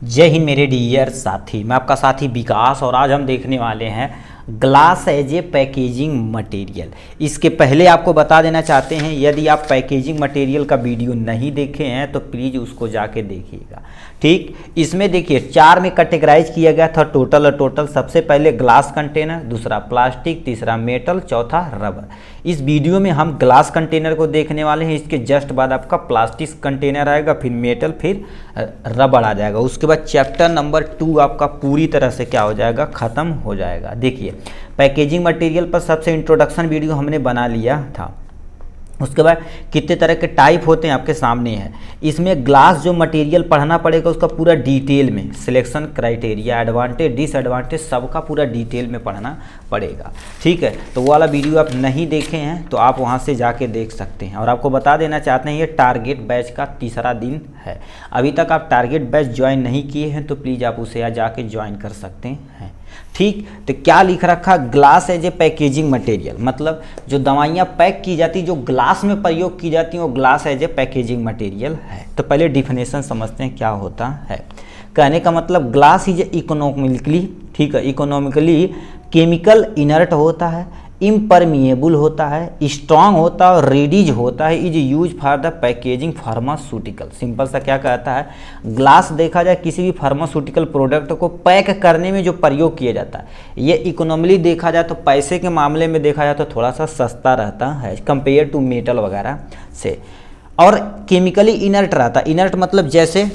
जय हिंद मेरे डियर साथी, मैं आपका साथी विकास और आज हम देखने वाले हैं glass as a packaging material. इसके पहले आपको बता देना चाहते हैं, यदि आप पैकेजिंग मटेरियल का वीडियो नहीं देखे हैं तो प्लीज़ उसको जाके देखिएगा। ठीक, इसमें देखिए 4 में कैटेगराइज किया गया था टोटल। सबसे पहले ग्लास कंटेनर, दूसरा प्लास्टिक, तीसरा मेटल, चौथा रबर। इस वीडियो में हम ग्लास कंटेनर को देखने वाले हैं। इसके जस्ट बाद आपका प्लास्टिक कंटेनर आएगा, फिर मेटल, फिर रबर आ जाएगा। उसके बाद चैप्टर नंबर 2 आपका पूरी तरह से क्या हो जाएगा, ख़त्म हो जाएगा। देखिए पैकेजिंग मटेरियल पर सबसे इंट्रोडक्शन वीडियो हमने बना लिया था। उसके बाद कितने तरह के टाइप होते हैं आपके सामने है। इसमें ग्लास जो मटेरियल पढ़ना पड़ेगा उसका पूरा डिटेल में, सिलेक्शन क्राइटेरिया, एडवांटेज डिसएडवांटेज सबका पूरा डिटेल में पढ़ना पड़ेगा। ठीक है, तो वो वाला वीडियो आप नहीं देखे हैं तो आप वहाँ से जाके देख सकते हैं। और आपको बता देना चाहते हैं ये टारगेट बैच का तीसरा दिन है। अभी तक आप टारगेट बैच ज्वाइन नहीं किए हैं तो प्लीज़ आप उसे जाके ज्वाइन कर सकते हैं। ठीक, तो क्या लिख रखा, glass as a packaging material, मतलब जो दवाइयाँ पैक की जाती, जो ग्लास में प्रयोग की जाती हैं वो glass as a packaging material है। तो पहले डिफिनेशन समझते हैं क्या होता है। कहने का मतलब ग्लास इज इकोनॉमिकली, ठीक है, इकोनॉमिकली केमिकल इनर्ट होता है, इम्परमिएबल होता है, स्ट्रांग होता है और रेडीज होता है, is use for the packaging pharmaceutical. Simple सा क्या कहता है, ग्लास देखा जाए किसी भी फार्मास्यूटिकल प्रोडक्ट को पैक करने में जो प्रयोग किया जाता है, ये इकोनॉमिकली देखा जाए तो पैसे के मामले में देखा जाए तो थोड़ा सा सस्ता रहता है कंपेयर टू मेटल वगैरह से, और केमिकली इनर्ट रहता है। इनर्ट मतलब जैसे,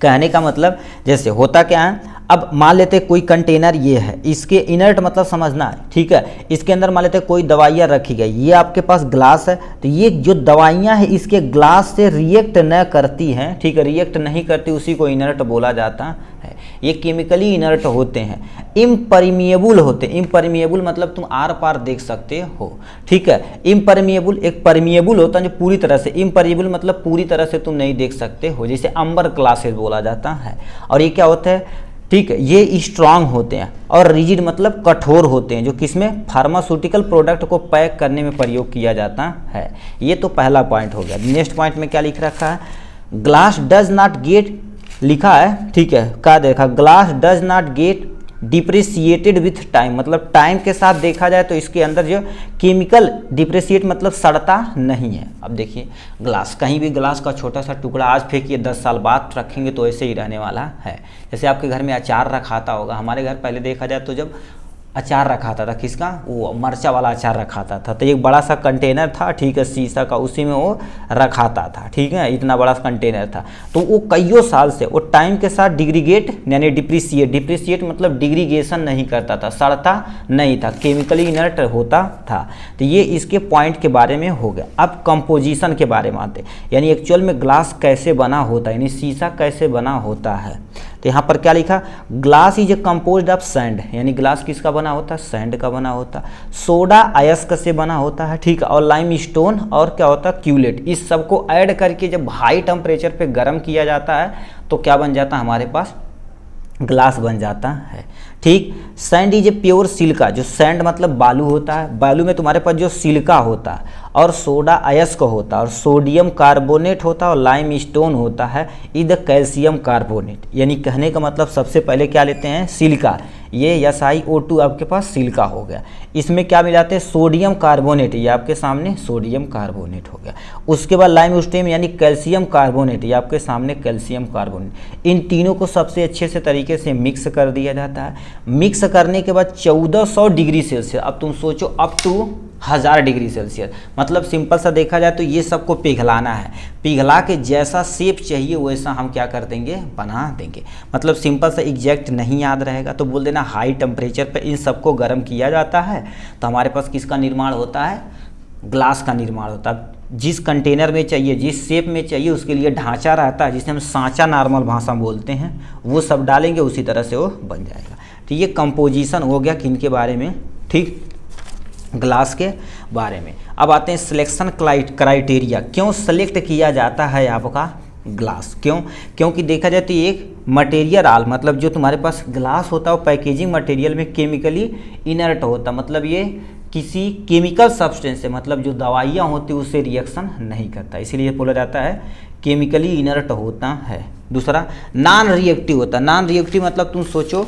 कहने का मतलब जैसे होता क्या है, अब मान लेते कोई कंटेनर ये है, इसके इनर्ट मतलब समझना है, ठीक है। इसके अंदर मान लेते कोई दवाइयाँ रखी गई, ये आपके पास ग्लास है, तो ये जो दवाइयाँ हैं इसके ग्लास से रिएक्ट न करती हैं, ठीक है, रिएक्ट नहीं करती, उसी को इनर्ट बोला जाता है। ये केमिकली इनर्ट होते हैं। इम्परमिएबल होते हैं, इम्परमिएबल मतलब तुम आर पार देख सकते हो, ठीक है। इम्परमिएबल, एक परमिएबल होता है जो पूरी तरह से, इम्परमिएबल मतलब पूरी तरह से तुम नहीं देख सकते हो, जैसे अम्बर ग्लासेस बोला जाता है। और ये क्या होता है, ठीक है, ये स्ट्रांग होते हैं, और रिजिड मतलब कठोर होते हैं, जो किसमें, फार्मास्यूटिकल प्रोडक्ट को पैक करने में प्रयोग किया जाता है। ये तो पहला पॉइंट हो गया। नेक्स्ट पॉइंट में क्या लिख रखा है, ग्लास डज नॉट गेट, लिखा है, ठीक है, क्या देखा, glass does not gate depreciated with time, मतलब टाइम के साथ देखा जाए तो इसके अंदर जो केमिकल डिप्रिसिएट मतलब सड़ता नहीं है। अब देखिए ग्लास, कहीं भी ग्लास का छोटा सा टुकड़ा आज फेंकिए, 10 साल बाद रखेंगे तो ऐसे ही रहने वाला है। जैसे आपके घर में अचार रखाता होगा, हमारे घर पहले देखा जाए तो जब अचार रखाता था, किसका, वो मरचा वाला अचार रखाता था, तो एक बड़ा सा कंटेनर था, ठीक है, शीशा का, उसी में वो रखाता था, ठीक है, इतना बड़ा कंटेनर था। तो वो कईयों साल से वो टाइम के साथ डिग्रीगेट यानी डिप्रिसिएट मतलब डिग्रीगेशन नहीं करता था, सड़ता नहीं था, केमिकली इनर्ट होता था। तो ये इसके पॉइंट के बारे में हो गया। अब कंपोजिशन के बारे में आते, यानी एक्चुअल में ग्लास कैसे बना होता है, यानी शीशा कैसे बना होता है। तो यहाँ पर क्या लिखा, glass is a composed of sand, यानी ग्लास किसका बना होता है, सैंड का बना होता है। सोडा अयस्क से बना होता है, ठीक है, और लाइम स्टोन और क्या होता है, क्यूलेट। इस सबको ऐड करके जब हाई टेम्परेचर पे गर्म किया जाता है तो क्या बन जाता है, हमारे पास ग्लास बन जाता है। ठीक, sand is a pure silica, जो सैंड मतलब बालू होता है, बालू में तुम्हारे पास जो सिलिका होता है, और सोडा अयस्क होता है, और सोडियम कार्बोनेट होता है, और लाइम स्टोन होता है, इज द कैल्शियम कार्बोनेट। यानी कहने का मतलब सबसे पहले क्या लेते हैं, सिलिका, ये SiO2 आपके पास सिलिका हो गया। इसमें क्या मिलाते हैं, सोडियम कार्बोनेट, ये आपके सामने सोडियम कार्बोनेट हो गया। उसके बाद लाइम स्टोन यानी कैल्शियम कार्बोनेट, ये आपके सामने कैल्शियम कार्बोनेट। इन तीनों को सबसे अच्छे से तरीके से मिक्स कर दिया जाता है। मिक्स करने के बाद 1400 डिग्री सेल्सियस, अब तुम सोचो अप टू 1000 डिग्री सेल्सियस, मतलब सिंपल सा देखा जाए तो ये सबको पिघलाना है। पिघला के जैसा शेप चाहिए वैसा हम क्या कर देंगे, बना देंगे। मतलब सिंपल सा एग्जैक्ट नहीं याद रहेगा तो बोल देना हाई टेम्परेचर पे इन सबको गर्म किया जाता है, तो हमारे पास किसका निर्माण होता है, ग्लास का निर्माण होता है। जिस कंटेनर में चाहिए, जिस शेप में चाहिए, उसके लिए ढांचा रहता है, जिसे हम सांचा नॉर्मल भाषा में बोलते हैं, वो सब डालेंगे, उसी तरह से वो बन जाएगा। तो ये कंपोजिशन हो गया किन के बारे में, ठीक, ग्लास के बारे में। अब आते हैं सिलेक्शन क्राइटेरिया, क्यों सेलेक्ट किया जाता है आपका ग्लास, क्यों, क्योंकि देखा जाए तो एक मटेरियल आल, मतलब जो तुम्हारे पास ग्लास होता है वो पैकेजिंग मटेरियल में केमिकली इनर्ट होता, मतलब ये किसी केमिकल सब्सटेंस से, मतलब जो दवाइयाँ होती है उससे रिएक्शन नहीं करता, इसीलिए बोला जाता है केमिकली इनर्ट होता है। दूसरा नॉन रिएक्टिव होता है। नॉन रिएक्टिव मतलब तुम सोचो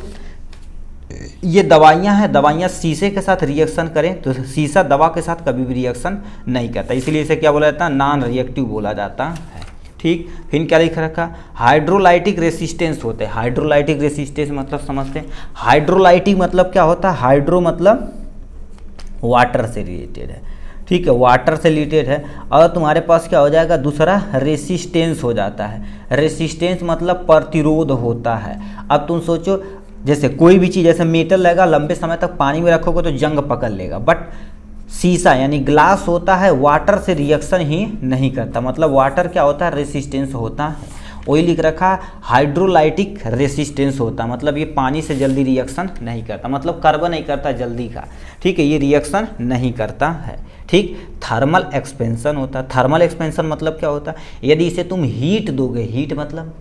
ये दवाइयाँ हैं, दवाइयाँ शीशे के साथ रिएक्शन करें तो शीशा दवा के साथ कभी भी रिएक्शन नहीं करता, इसलिए इसे क्या बोला जाता है, नॉन रिएक्टिव बोला जाता है। ठीक, फिर क्या लिख रखा, हाइड्रोलाइटिक रेसिस्टेंस होते हैं। हाइड्रोलाइटिक रेसिस्टेंस मतलब समझते हैं, हाइड्रोलाइटिक मतलब क्या होता है, हाइड्रो मतलब वाटर से रिलेटेड है। ठीक है, वाटर से रिलेटेड है। और तुम्हारे पास क्या हो जाएगा, दूसरा रेसिस्टेंस हो जाता है। रेसिस्टेंस मतलब प्रतिरोध होता है। अब तुम सोचो जैसे कोई भी चीज़, जैसे मेटल लगा लंबे समय तक पानी में रखोगे तो जंग पकड़ लेगा, बट शीशा यानी ग्लास होता है वाटर से रिएक्शन ही नहीं करता, मतलब वाटर क्या होता है, रेसिस्टेंस होता है। वही लिख रखा हाइड्रोलाइटिक रेसिस्टेंस होता है, मतलब ये पानी से जल्दी रिएक्शन नहीं करता, मतलब कार्बन नहीं करता जल्दी का। ठीक है, ये रिएक्शन नहीं करता है। ठीक, थर्मल एक्सपेंशन होता है। थर्मल एक्सपेंशन मतलब क्या होता है, यदि इसे तुम हीट दोगे, हीट मतलब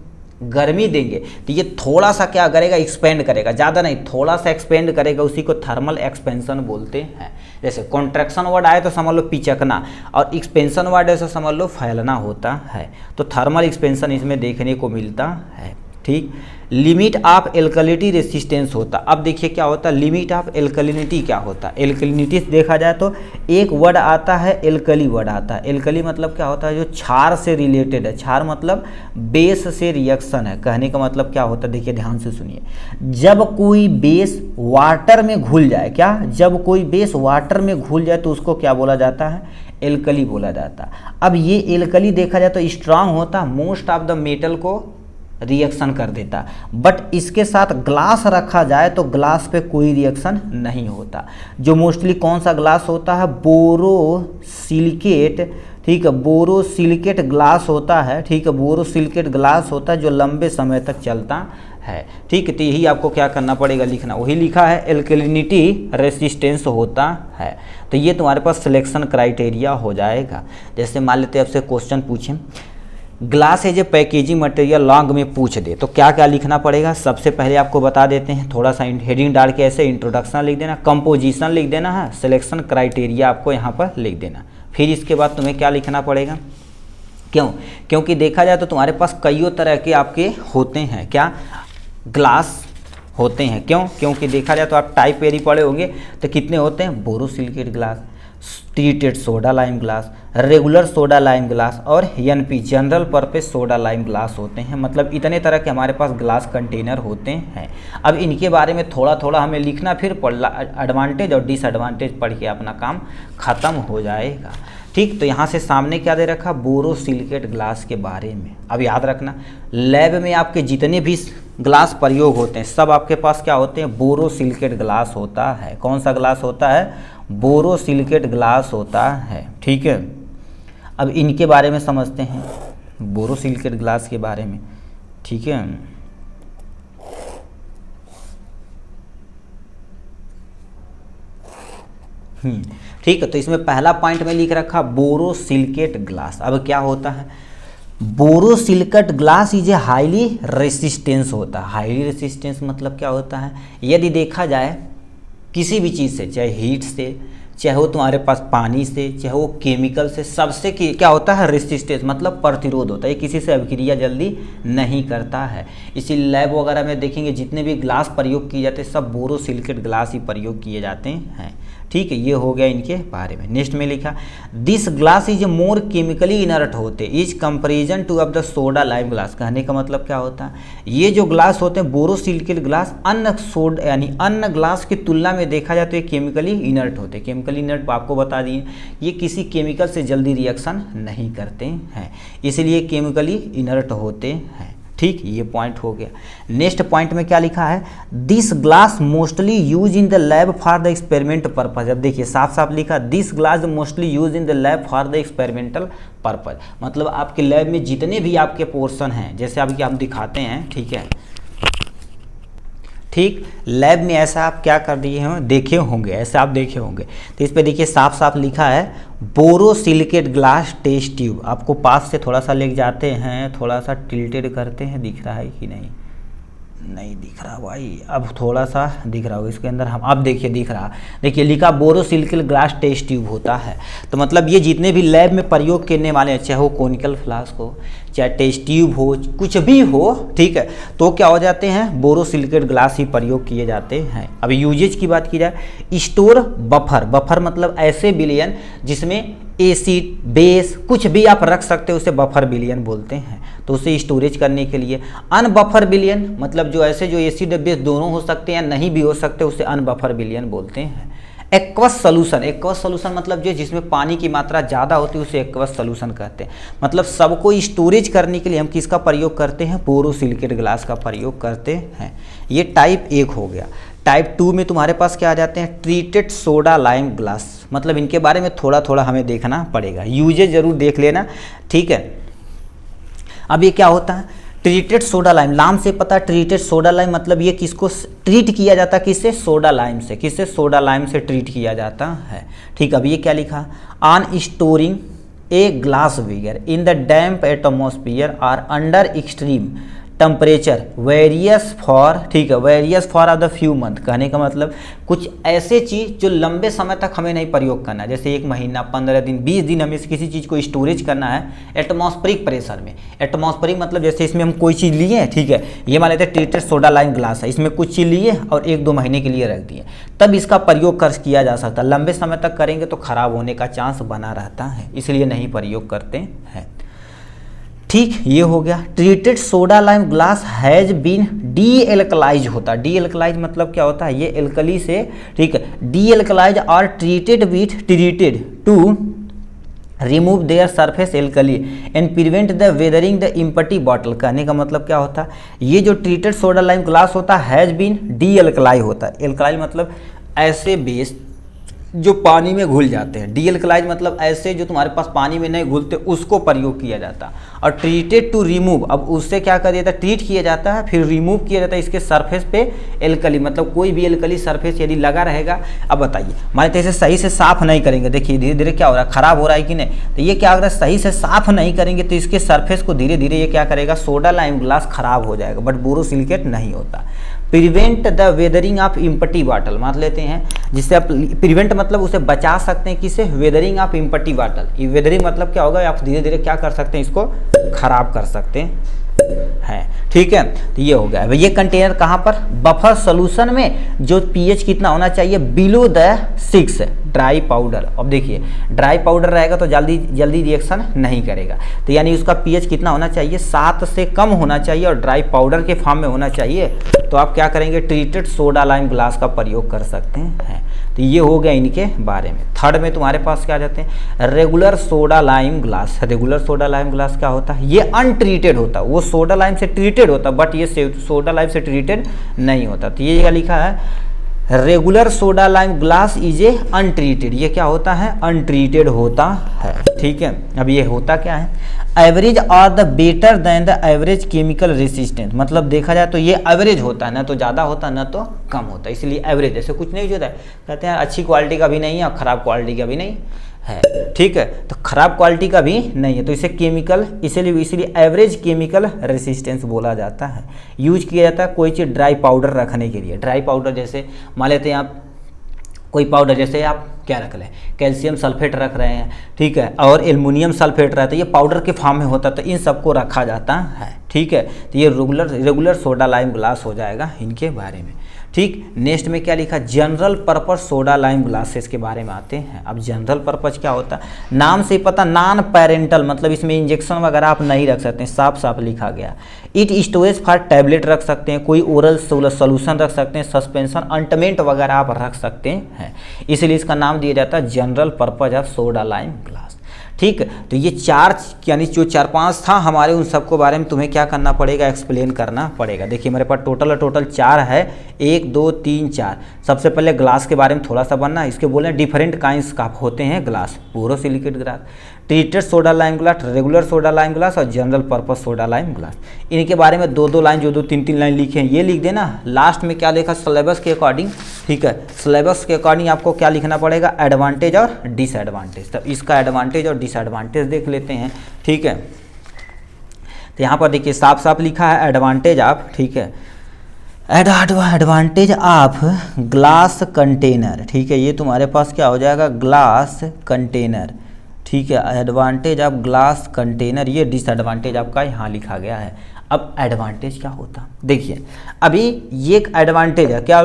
गर्मी देंगे, तो ये थोड़ा सा क्या करेगा, एक्सपेंड करेगा, ज़्यादा नहीं थोड़ा सा एक्सपेंड करेगा, उसी को थर्मल एक्सपेंशन बोलते हैं। जैसे कॉन्ट्रैक्शन वर्ड आए तो समझ लो पिचकना, और एक्सपेंशन वर्ड ऐसा समझ लो फैलना होता है। तो थर्मल एक्सपेंशन इसमें देखने को मिलता है। ठीक, लिमिट ऑफ एल्कलिनिटी रेसिस्टेंस होता। अब देखिए क्या होता है, लिमिट ऑफ एल्कलिनिटी क्या होता है। एल्कलिनिटी देखा जाए तो एक वर्ड आता है, एल्कली वर्ड आता है। एल्कली मतलब क्या होता है, जो क्षार से रिलेटेड है। क्षार मतलब बेस से रिएक्शन है। कहने का मतलब क्या होता है, देखिए ध्यान से सुनिए, जब कोई बेस वाटर में घुल जाए, क्या, जब कोई बेस वाटर में घुल जाए तो उसको क्या बोला जाता है, एल्कली बोला जाता है। अब ये एल्कली देखा जाए तो स्ट्रांग होता, मोस्ट ऑफ द मेटल को रिएक्शन कर देता, बट इसके साथ ग्लास रखा जाए तो ग्लास पे कोई रिएक्शन नहीं होता। जो मोस्टली कौन सा ग्लास होता है, बोरोसिलिकेट। ठीक है, बोरोसिलिकेट ग्लास होता है। ठीक है, बोरोसिलिकेट ग्लास होता है जो लंबे समय तक चलता है। ठीक है, तो यही आपको क्या करना पड़ेगा, लिखना, वही लिखा है, एल्कलिनिटी रेसिस्टेंस होता है। तो ये तुम्हारे पास सिलेक्शन क्राइटेरिया हो जाएगा। जैसे मान लेते हैं आपसे क्वेश्चन पूछें, glass as a packaging material long में पूछ दे तो क्या क्या लिखना पड़ेगा। सबसे पहले आपको बता देते हैं, थोड़ा सा हेडिंग डाल के ऐसे इंट्रोडक्शन लिख देना, कंपोजिशन लिख देना है, सिलेक्शन क्राइटेरिया आपको यहाँ पर लिख देना। फिर इसके बाद तुम्हें क्या लिखना पड़ेगा, क्योंकि देखा जाए तो तुम्हारे पास कईयों तरह के आपके होते हैं, क्या, ग्लास होते हैं। क्योंकि देखा जाए तो आप टाइप एरी पढ़े होंगे तो कितने होते हैं, borosilicate glass, treated soda lime glass, regular soda lime glass और NP general purpose soda lime glass होते हैं। मतलब इतने तरह के हमारे पास ग्लास कंटेनर होते हैं। अब इनके बारे में थोड़ा थोड़ा हमें लिखना, फिर एडवांटेज और डिसएडवांटेज पढ़ के अपना काम ख़त्म हो जाएगा। ठीक, तो यहाँ से सामने क्या दे रखा, बोरोसिलिकेट ग्लास के बारे में। अब याद रखना, लैब में आपके जितने भी ग्लास प्रयोग होते हैं सब आपके पास क्या होते हैं, बोरोसिलिकेट ग्लास होता है। कौन सा ग्लास होता है, बोरोसिलिकेट ग्लास होता है। ठीक है, अब इनके बारे में समझते हैं, बोरोसिलिकेट ग्लास के बारे में। ठीक है, ठीक है, तो इसमें पहला पॉइंट में लिख रखा बोरोसिलिकेट ग्लास। अब क्या होता है, borosilicate glass is a highly resistance होता है। हाईली रेसिस्टेंस मतलब क्या होता है, यदि देखा जाए किसी भी चीज़ से, चाहे हीट से, चाहे वो तुम्हारे पास पानी से, चाहे वो केमिकल से, सबसे क्या होता है, रेसिस्टेंस मतलब प्रतिरोध होता है। ये किसी से अभिक्रिया जल्दी नहीं करता है। इसी लैब वगैरह में देखेंगे जितने भी ग्लास प्रयोग किए जाते हैं सब बोरोसिलिकेट ग्लास ही प्रयोग किए जाते हैं। ठीक है, ये हो गया इनके बारे में। नेक्स्ट में लिखा, this glass is more chemically inert होते is comparison to of the soda lime glass. कहने का मतलब क्या होता है, ये जो ग्लास होते हैं बोरोसिलिकेट ग्लास अन्य सोडा यानी अन्य ग्लास की तुलना में देखा जाए तो ये केमिकली इनर्ट होते हैं। केमिकली इनर्ट आपको बता दिए, ये किसी केमिकल से जल्दी रिएक्शन नहीं करते हैं, इसलिए केमिकली इनर्ट होते हैं। ठीक, ये पॉइंट हो गया। नेक्स्ट पॉइंट में क्या लिखा है, this glass mostly use in the lab for the experiment purpose. अब देखिए साफ साफ लिखा, this glass mostly use in the lab for the experimental purpose. मतलब आपके लैब में जितने भी आपके पोर्शन हैं, जैसे अभी हम दिखाते हैं, ठीक है, ठीक, लैब में ऐसा आप क्या कर दिए हैं, देखे होंगे, ऐसा आप देखे होंगे। तो इस पे देखिए साफ साफ लिखा है बोरोसिलिकेट ग्लास टेस्ट ट्यूब। आपको पास से थोड़ा सा ले जाते हैं, थोड़ा सा टिल्टेड करते हैं, दिख रहा है कि नहीं, नहीं दिख रहा भाई, अब थोड़ा सा दिख रहा होगा इसके अंदर। हम अब देखिए दिख रहा, देखिए लिखा बोरोसिलिकल ग्लास टेस्ट ट्यूब होता है। तो मतलब ये जितने भी लैब में प्रयोग करने वाले हैं, चाहे वो कोनिकल फ्लास्क हो, चाहे टेस्ट ट्यूब हो, कुछ भी हो, ठीक है, तो क्या हो जाते हैं, बोरोसिलिकेट ग्लास ही प्रयोग किए जाते हैं। अब यूजेज की बात की जाए, स्टोर बफर, बफर मतलब ऐसे विलयन जिसमें एसिड बेस कुछ भी आप रख सकते हो, उसे बफर विलयन बोलते हैं। तो उसे स्टोरेज करने के लिए अनबफर विलयन, मतलब जो ऐसे जो एसिड बेस दोनों हो सकते हैं या नहीं भी हो सकते, उसे अनबफर विलयन बोलते हैं। एक्वस सॉल्यूशन, एक्वस सॉल्यूशन मतलब जो जिसमें पानी की मात्रा ज़्यादा होती है उसे एक्वस सॉल्यूशन कहते हैं। मतलब सबको स्टोरेज करने के लिए हम किसका प्रयोग करते हैं, बोरोसिलिकेट ग्लास का प्रयोग करते हैं। ये टाइप 1 हो गया। टाइप 2 में तुम्हारे पास क्या आ जाते हैं, ट्रीटेड सोडा लाइम ग्लास। मतलब इनके बारे में थोड़ा थोड़ा हमें देखना पड़ेगा, यूजेज जरूर देख लेना, ठीक है। अब ये क्या होता है, ट्रीटेड सोडा लाइम, नाम से पता है ट्रीटेड सोडा लाइम मतलब ये किसको ट्रीट किया जाता है, किससे, सोडा लाइम से, किससे, सोडा लाइम से ट्रीट किया जाता है, ठीक। अब ये क्या लिखा, on storing a glass vigour in the damp atmosphere or under extreme temperature various for, ठीक है, various for of the few month. कहने का मतलब कुछ ऐसे चीज़ जो लंबे समय तक हमें नहीं प्रयोग करना है, जैसे 1 महीना, 15 दिन, 20 दिन हमें किसी चीज़ को स्टोरेज करना है एटमॉस्फेरिक प्रेशर में। एटमॉस्फेरिक मतलब जैसे इसमें हम कोई चीज़ लिए, ठीक है, ये मान लेते हैं ट्रीटेड सोडा लाइम ग्लास है, इसमें कुछ चीज़ लिए और 1-2 महीने के लिए रख दिए, तब इसका प्रयोग किया जा सकता है। लंबे समय तक करेंगे तो खराब होने का चांस बना रहता है, इसलिए नहीं प्रयोग करते हैं, ठीक। ये हो गया। Treated soda lime glass has been dealkalise होता है। डी एल्कलाइज मतलब क्या होता है, ये एल्कली से, ठीक है, डी एल्कलाइज और treated with treated to remove their surface alkali and prevent the weathering the empty bottle. कहने का मतलब क्या होता है, ये जो ट्रीटेड सोडा लाइम ग्लास होता है हैज बीन डी एल्कलाई होता है। एल्कलाई मतलब ऐसे बेस जो पानी में घुल जाते हैं, डी एल्कलाइज मतलब ऐसे जो तुम्हारे पास पानी में नहीं घुलते, उसको प्रयोग किया जाता। और ट्रीटेड टू रिमूव, अब उससे क्या कर दिया जाता है, ट्रीट किया जाता है, फिर रिमूव किया जाता है इसके सरफेस पे एल्कली, मतलब कोई भी एल्कली सरफेस यदि लगा रहेगा। अब बताइए, मान तो इसे सही से साफ नहीं करेंगे, देखिए धीरे धीरे क्या हो रहा है, खराब हो रहा है कि नहीं, तो ये क्या हो रहा है, सही से साफ नहीं करेंगे तो इसके सरफेस को धीरे धीरे ये क्या करेगा, सोडा लाइम ग्लास खराब हो जाएगा, बट बोरोसिलिकेट नहीं होता। Prevent the weathering of empty bottle, मान लेते हैं जिससे आप प्रिवेंट मतलब उसे बचा सकते हैं, किसे, वेदरिंग ऑफ इम्पटी बॉटल। ये वेदरिंग मतलब क्या होगा, आप धीरे धीरे क्या कर सकते हैं, इसको खराब कर सकते हैं, ठीक है। तो ये हो गया। ये कंटेनर कहाँ पर, बफर सॉल्यूशन में जो पीएच कितना होना चाहिए, बिलो द 6 ड्राई पाउडर। अब देखिए ड्राई पाउडर रहेगा तो जल्दी जल्दी रिएक्शन नहीं करेगा, तो यानी उसका पीएच कितना होना चाहिए, 7 से कम होना चाहिए और ड्राई पाउडर के फॉर्म में होना चाहिए। तो आप क्या करेंगे, ट्रीटेड सोडा लाइम ग्लास का प्रयोग कर सकते हैं। तो ये हो गया इनके बारे में। थर्ड में तुम्हारे पास क्या आ जाते हैं, regular soda lime glass. Regular soda lime glass क्या होता है, ये अनट्रीटेड होता है, वो सोडा लाइम से ट्रीटेड होता है बट ये सोडा लाइम से ट्रीटेड नहीं होता। तो ये क्या लिखा है, regular soda lime glass is a untreated. ये क्या होता है, अनट्रीटेड होता है, ठीक है। अब ये होता क्या है, एवरेज और the better than the average chemical resistance. मतलब देखा जाए तो ये एवरेज होता है, ना तो ज़्यादा होता है ना तो कम होता है, इसलिए एवरेज। ऐसे कुछ नहीं होता है, कहते हैं अच्छी क्वालिटी का भी नहीं है और ख़राब क्वालिटी का भी नहीं है, ठीक है। तो खराब क्वालिटी का भी नहीं है, तो इसे केमिकल, इसीलिए एवरेज केमिकल रेसिस्टेंस बोला जाता है। यूज किया जाता है कोई चीज़ ड्राई पाउडर रखने के लिए। ड्राई पाउडर जैसे मान लेते हैं आप कोई पाउडर, जैसे आप क्या रख रहे हैं, कैल्शियम सल्फेट रख रहे हैं, ठीक है, और एल्युमिनियम सल्फेट रहता है, ये पाउडर के फॉर्म में होता है, तो इन सबको रखा जाता है, ठीक है। तो ये रेगुलर सोडा लाइम ग्लास हो जाएगा इनके बारे में, ठीक। नेक्स्ट में क्या लिखा, general purpose soda lime glasses के बारे में आते हैं। अब जनरल पर्पस क्या होता है, नाम से पता, नॉन पेरेंटल मतलब इसमें इंजेक्शन वगैरह आप नहीं रख सकते, साफ साफ लिखा गया। इट स्टोरेज फॉर टैबलेट रख सकते हैं, कोई ओरल सोल्यूशन रख सकते हैं, सस्पेंशन ऑइंटमेंट वगैरह आप रख सकते हैं, इसलिए इसका नाम दिया जाता है general purpose of soda lime glass, ठीक। तो ये 4 यानी जो 4-5 था हमारे, उन सबको बारे में तुम्हें क्या करना पड़ेगा, एक्सप्लेन करना पड़ेगा। देखिए मेरे पास टोटल 4 है, 1 2 3 4। सबसे पहले ग्लास के बारे में थोड़ा सा बनना, इसके बोले डिफरेंट काइंड्स का होते हैं glass, borosilicate glass, treated soda lime glass, regular soda lime glass और general purpose soda lime glass. इनके बारे में 2-2 लाइन, जो 2-3 लाइन लिखे हैं ये लिख देना। लास्ट में क्या लिखा, सिलेबस के अकॉर्डिंग, ठीक है, सिलेबस के अकॉर्डिंग आपको क्या लिखना पड़ेगा, एडवांटेज और डिसएडवांटेज। तब इसका एडवांटेज और डिसएडवांटेज देख लेते हैं, ठीक है। तो यहाँ पर देखिए साफ साफ लिखा है एडवांटेज ऑफ, ठीक है, एडवांटेज ऑफ ग्लास कंटेनर, ठीक है, ये तुम्हारे पास क्या हो जाएगा, ग्लास कंटेनर, ठीक है, एडवांटेज ऑफ ग्लास कंटेनर। ये डिसएडवांटेज आपका यहाँ लिखा गया है। अब एडवांटेज क्या होता, देखिए अभी ये एक एडवांटेज है, क्या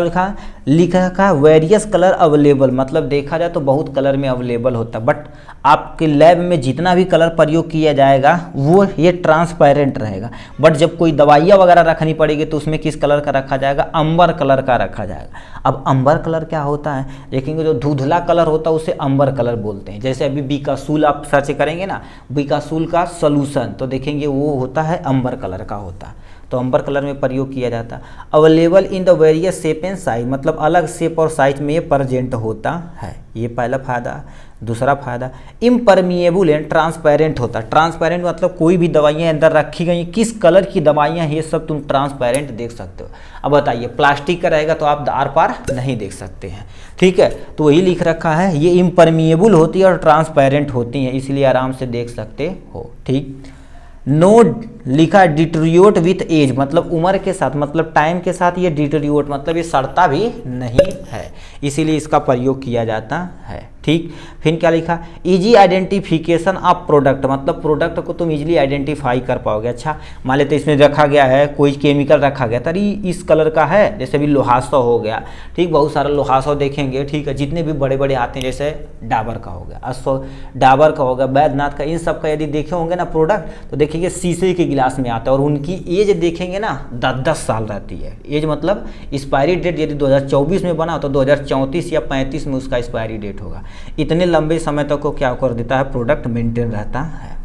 लिखा है वेरियस कलर अवेलेबल, मतलब देखा जाए तो बहुत कलर में अवेलेबल होता है, बट आपके लैब में जितना भी कलर प्रयोग किया जाएगा वो ये ट्रांसपेरेंट रहेगा। बट जब कोई दवाइयाँ वगैरह रखनी पड़ेगी तो उसमें किस कलर का रखा जाएगा, अंबर कलर का रखा जाएगा। अब अंबर कलर क्या होता है, देखेंगे जो धुंधला कलर होता है उसे अंबर कलर बोलते हैं। जैसे अभी बीकासूल आप सर्च करेंगे ना, बीकासूल का सोल्यूशन, तो देखेंगे वो होता है अंबर कलर का होता है, तो अंबर कलर में प्रयोग किया जाता है। Available in the various shape and size, मतलब अलग शेप और साइज में ये प्रेजेंट होता है, ये पहला फायदा। दूसरा फायदा इम्परमिएबल एंड ट्रांसपेरेंट होता है। ट्रांसपेरेंट मतलब कोई भी दवाइयाँ अंदर रखी गई, किस कलर की दवाइयाँ ये सब तुम ट्रांसपेरेंट देख सकते हो। अब बताइए प्लास्टिक का रहेगा तो आप आर पार नहीं देख सकते हैं, ठीक है, तो वही लिख रखा है, ये इम्परमिएबल होती है और ट्रांसपेरेंट होती हैं, इसलिए आराम से देख सकते हो, ठीक। नो लिखा डिटेरियोरेट विथ एज, मतलब उम्र के साथ, मतलब टाइम के साथ ये डिटेरियोरेट, मतलब ये सड़ता भी नहीं है, इसीलिए इसका प्रयोग किया जाता है, ठीक। फिर क्या लिखा, इजी आइडेंटिफिकेशन ऑफ प्रोडक्ट, मतलब प्रोडक्ट को तुम इजीली आइडेंटिफाई कर पाओगे। अच्छा मान लेते इसमें रखा गया है कोई केमिकल रखा गया, तरी इस कलर का है, जैसे भी लोहासो हो गया, ठीक, बहुत सारा लोहासो देखेंगे, ठीक है, जितने भी बड़े बड़े आते हैं, जैसे डाबर का हो गया, डाबर का हो गया, बैद्यनाथ का, इन सब का यदि देखे होंगे ना प्रोडक्ट, तो देखिए शीशे के गिलास में आता है और उनकी एज देखेंगे ना 10-10 साल रहती है। एज मतलब एक्सपायरी डेट यदि 2024 में बना तो 2034 या 35 में उसका एक्सपायरी डेट होगा। इतने लंबे समय तक को क्या कर देता है, प्रोडक्ट मेंटेन रहता है।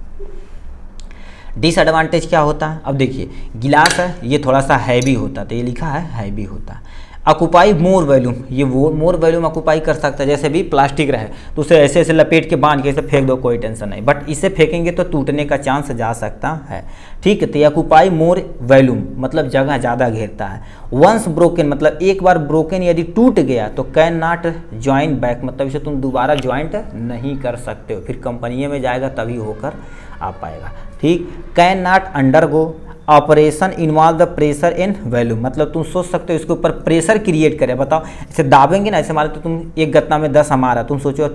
डिसएडवांटेज क्या होता है, अब देखिए गिलास है, ये थोड़ा सा हैवी होता है, तो ये लिखा है हैवी होता है। ऑक्यूपाई मोर वॉल्यूम, ये वो मोर वॉल्यूम ऑक्यूपाई कर सकता है, जैसे भी प्लास्टिक रहे तो उसे ऐसे ऐसे लपेट के बांध के ऐसे फेंक दो, कोई टेंशन नहीं, बट इसे फेंकेंगे तो टूटने का चांस जा सकता है, ठीक है। तो ऑक्यूपाई मोर वॉल्यूम मतलब जगह ज़्यादा घेरता है। वंस ब्रोकन मतलब एक बार ब्रोकन यदि टूट गया तो कैन नॉट ज्वाइन बैक, मतलब इसे तुम दोबारा ज्वाइंट नहीं कर सकते हो, फिर कंपनी में जाएगा तभी होकर आ पाएगा, ठीक। Can not undergo operation involve the pressure and volume, मतलब तुम सोच सकते हो इसके ऊपर प्रेशर क्रिएट करे, बताओ ऐसे दाबेंगे ना, ऐसे मान लो तो तुम एक गत्ता में 10 हमारा, तुम सोचो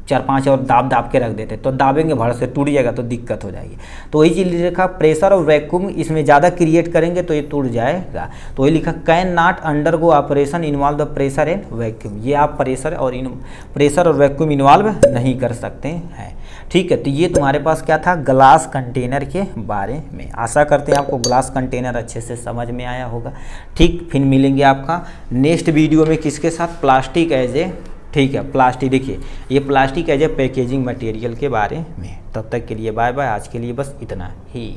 4-5 और दाब के रख देते, तो दाबेंगे भड़ से टूट जाएगा तो दिक्कत हो जाएगी। तो वही चीज़ लिखा प्रेशर और वैक्यूम इसमें ज़्यादा क्रिएट करेंगे तो ये टूट जाएगा, तो वही लिखा can not undergo operation involve the pressure and vacuum, ये आप प्रेशर और वैक्यूम इन्वॉल्व नहीं कर सकते हैं, ठीक है। तो ये तुम्हारे पास क्या था, ग्लास कंटेनर के बारे में। आशा करते हैं आपको ग्लास कंटेनर अच्छे से समझ में आया होगा, ठीक। फिर मिलेंगे आपका नेक्स्ट वीडियो में किसके साथ, प्लास्टिक एज ए, ठीक है, प्लास्टिक, देखिए ये plastic as a packaging material के बारे में। तब तक के लिए बाय बाय, आज के लिए बस इतना ही।